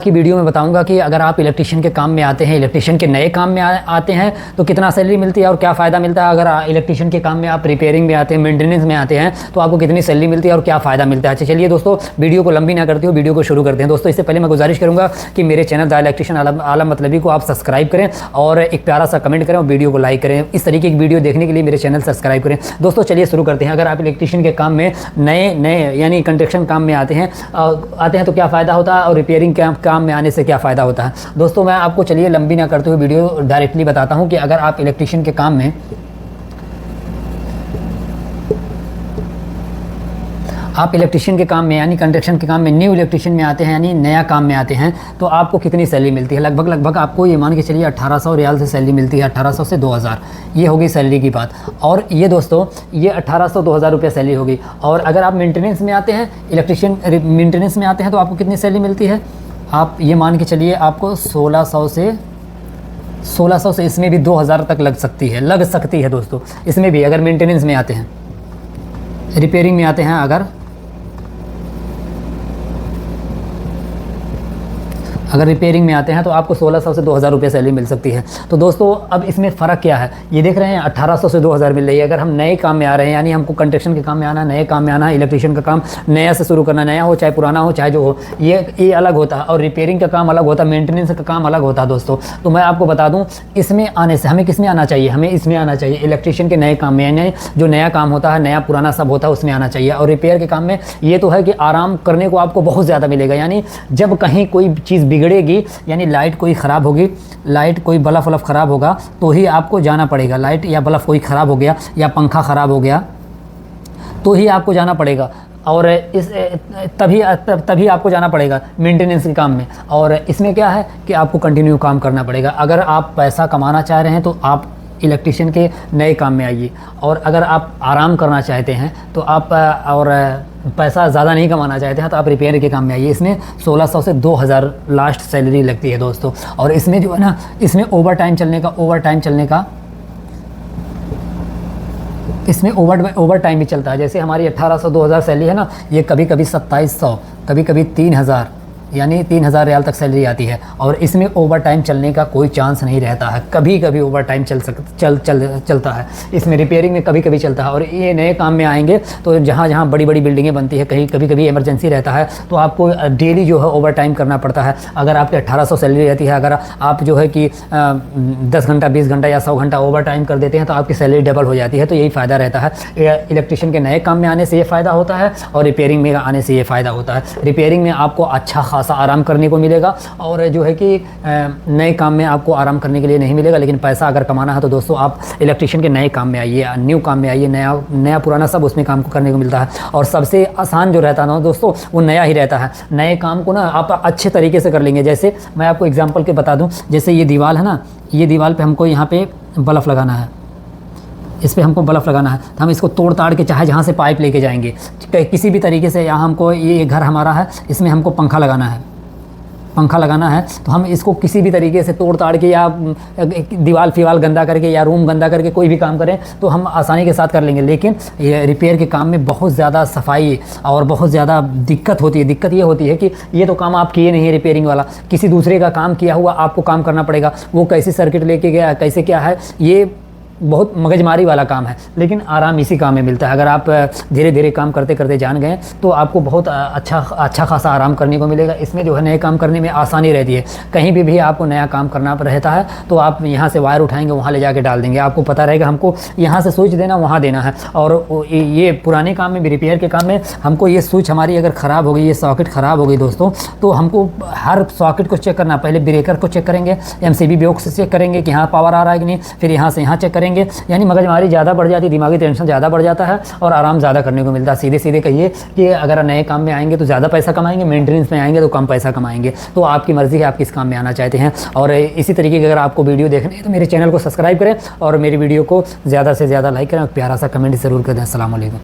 की वीडियो में बताऊंगा कि अगर आप इलेक्ट्रिशियन के काम में आते हैं, इलेक्ट्रिशियन के नए काम में आते हैं तो कितना सैलरी मिलती है और क्या फ़ायदा मिलता है। अगर इलेक्ट्रिशियन के काम में आप रिपेयरिंग में आते हैं, मेंटेनेंस में आते हैं तो आपको कितनी सैलरी मिलती है और क्या फ़ायदा मिलता है। अच्छा चलिए दोस्तों, वीडियो को लंबी ना करते हो, वीडियो को शुरू करते हैं। दोस्तों इससे पहले मैं गुजारिश करूँगा कि मेरे चैनल द इलेक्ट्रिशियन आलम मतलबी को आप सब्सक्राइब करें और एक प्यारा सा कमेंट करें और वीडियो को लाइक करें। इस तरीके की वीडियो देखने के लिए मेरे चैनल सब्सक्राइब करें। दोस्तों चलिए शुरू करते हैं। अगर आप इलेक्ट्रिशियन के काम में नए यानी कंस्ट्रक्शन काम में आते हैं तो क्या फ़ायदा होता है और रिपेयरिंग काम में आने से क्या फ़ायदा होता है। दोस्तों मैं आपको चलिए लंबी ना करते हुए वीडियो डायरेक्टली बताता हूं कि अगर आप इलेक्ट्रिशियन के काम में यानी कंस्ट्रक्शन के काम में न्यू इलेक्ट्रिशियन में आते हैं यानी नया काम में आते हैं तो आपको कितनी सैलरी मिलती है। लगभग आपको ये मान के चलिए 1800 रियाल से सैलरी मिलती है, 1800 से 2000, ये होगी सैलरी की बात। और ये दोस्तों ये 1800-2000 रुपये सैलरी होगी। और अगर आप मेंटेनेंस में आते हैं, इलेक्ट्रिशियन मेंटेनेंस में आते हैं तो आपको कितनी सैलरी मिलती है। आप ये मान के चलिए आपको 1600 से इसमें भी 2000 तक लग सकती है दोस्तों। इसमें भी अगर मेंटेनेंस में आते हैं, रिपेयरिंग में आते हैं, अगर रिपेयरिंग में आते हैं तो आपको 1600 से 2000 रुपये सैलरी मिल सकती है। तो दोस्तों अब इसमें फ़र्क क्या है, ये देख रहे हैं 1800 से 2000 मिल रही है। अगर हम नए काम में आ रहे हैं यानी हमको कंस्ट्रक्शन के काम में आना है, नए काम में आना है, इलेक्ट्रिशियन का काम नया से शुरू करना, नया हो चाहे पुराना हो चाहे जो हो, ये अलग होता है। और रिपेयरिंग का काम अलग होता है, मेंटेनेंस का काम अलग होता है दोस्तों। तो मैं आपको बता दूँ, इसमें आने से हमें किस में आना चाहिए, हमें इसमें आना चाहिए इलेक्ट्रिशियन के नए काम में, यानी जो नया काम होता है, नया पुराना सब होता है, उसमें आना चाहिए। और रिपेयर के काम में ये तो है कि आराम करने को आपको बहुत ज़्यादा मिलेगा। यानी जब कहीं कोई चीज़ बिगड़ेगी, लाइट कोई ख़राब होगी, लाइट कोई बल्ब ख़राब होगा तो ही आपको जाना पड़ेगा। लाइट या बल्ब कोई ख़राब हो गया या पंखा ख़राब हो गया तो ही आपको जाना पड़ेगा। और तभी आपको जाना पड़ेगा मेंटेनेंस के काम में। और इसमें क्या है कि आपको कंटिन्यू काम करना पड़ेगा। अगर आप पैसा कमाना चाह रहे हैं तो आप इलेक्ट्रिशियन के नए काम में आइए, और अगर आप आराम करना चाहते हैं तो आप और पैसा ज़्यादा नहीं कमाना चाहते हैं तो आप रिपेयर के काम में आइए। इसमें 1600 से 2000 लास्ट सैलरी लगती है दोस्तों। और इसमें जो है ना, इसमें ओवर टाइम चलने टाइम भी चलता है। जैसे हमारी 1800-2000 सैलरी है ना, ये कभी 2700, कभी 3000 यानी 3000 रियाल तक सैलरी आती है। और इसमें ओवर टाइम चलने का कोई चांस नहीं रहता है, कभी ओवर टाइम चलता है। इसमें रिपेयरिंग में कभी चलता है। और ये नए काम में आएंगे तो जहाँ बड़ी बिल्डिंगें बनती है, कभी इमरजेंसी रहता है तो आपको डेली जो है ओवर टाइम करना पड़ता है। अगर आपके 1800 सैलरी रहती है, अगर आप जो है कि 10 घंटा 20 घंटा या 100 घंटा ओवर टाइम कर देते हैं तो आपकी सैलरी डबल हो जाती है। तो यही फ़ायदा रहता है। इलेक्ट्रिशियन के नए काम में आने से ये फ़ायदा होता है और रिपेयरिंग में आने से ये फ़ायदा होता है। रिपेयरिंग में आपको अच्छा खासा आराम करने को मिलेगा और जो है कि नए काम में आपको आराम करने के लिए नहीं मिलेगा। लेकिन पैसा अगर कमाना है तो दोस्तों आप इलेक्ट्रिशियन के नए काम में आइए, न्यू काम में आइए। नया पुराना सब उसमें काम को करने को मिलता है। और सबसे आसान जो रहता है ना दोस्तों, वो नया ही रहता है। नए काम को ना आप अच्छे तरीके से कर लेंगे। जैसे मैं आपको एग्जाम्पल के बता दूँ, जैसे ये दीवार है ना, ये दीवार पर हमको यहाँ पे बल्ब लगाना है, इस पर हमको बल्ब लगाना है तो हम इसको तोड़ ताड़ के चाहे जहाँ से पाइप लेके जाएंगे किसी भी तरीके से। यहाँ हमको ये घर हमारा है, इसमें हमको पंखा लगाना है तो हम इसको किसी भी तरीके से तोड़ ताड़ के या दीवार गंदा करके या रूम गंदा करके कोई भी काम करें तो हम आसानी के साथ कर लेंगे। लेकिन ये रिपेयर के काम में बहुत ज़्यादा सफाई और बहुत ज़्यादा दिक्कत होती है। दिक्कत ये होती है कि ये तो काम आप किए नहीं है, रिपेयरिंग वाला किसी दूसरे का काम किया हुआ आपको काम करना पड़ेगा। वो कैसी सर्किट लेके गया, कैसे क्या है, ये बहुत मगजमारी वाला काम है। लेकिन आराम इसी काम में मिलता है। अगर आप धीरे धीरे काम करते करते जान गए तो आपको बहुत अच्छा खासा आराम करने को मिलेगा। इसमें जो है नए काम करने में आसानी रहती है। कहीं भी आपको नया काम करना रहता है तो आप यहाँ से वायर उठाएंगे, वहाँ ले जाके डाल देंगे। आपको पता रहेगा हमको यहाँ से स्विच देना, वहाँ देना है। और ये पुराने काम में भी, रिपेयर के काम में हमको ये स्विच हमारी अगर ख़राब हो गई, ये सॉकेट ख़राब हो गई दोस्तों, तो हमको हर सॉकेट को चेक करना। पहले ब्रेकर को चेक करेंगे, MCB बॉक्स से चेक करेंगे कि हाँ पावर आ रहा है कि नहीं, फिर यहाँ से यहाँ चेक करेंगे। यानी मगजमारी ज़्यादा बढ़ जाती है, दिमागी टेंशन ज़्यादा बढ़ जाता है और आराम ज़्यादा करने को मिलता है। सीधे कहिए कि अगर नए काम में आएंगे तो ज़्यादा पैसा कमाएंगे, मेंटेनेंस में आएंगे तो कम पैसा कमाएंगे। तो आपकी मर्ज़ी है आप किस काम में आना चाहते हैं। और इसी तरीके की अगर आपको वीडियो देखनी है तो मेरे चैनल को सब्सक्राइब करें और मेरी वीडियो को ज़्यादा से ज़्यादा लाइक करें और प्यारा सा कमेंट ज़रूर कर दें। अस्सलाम वालेकुम।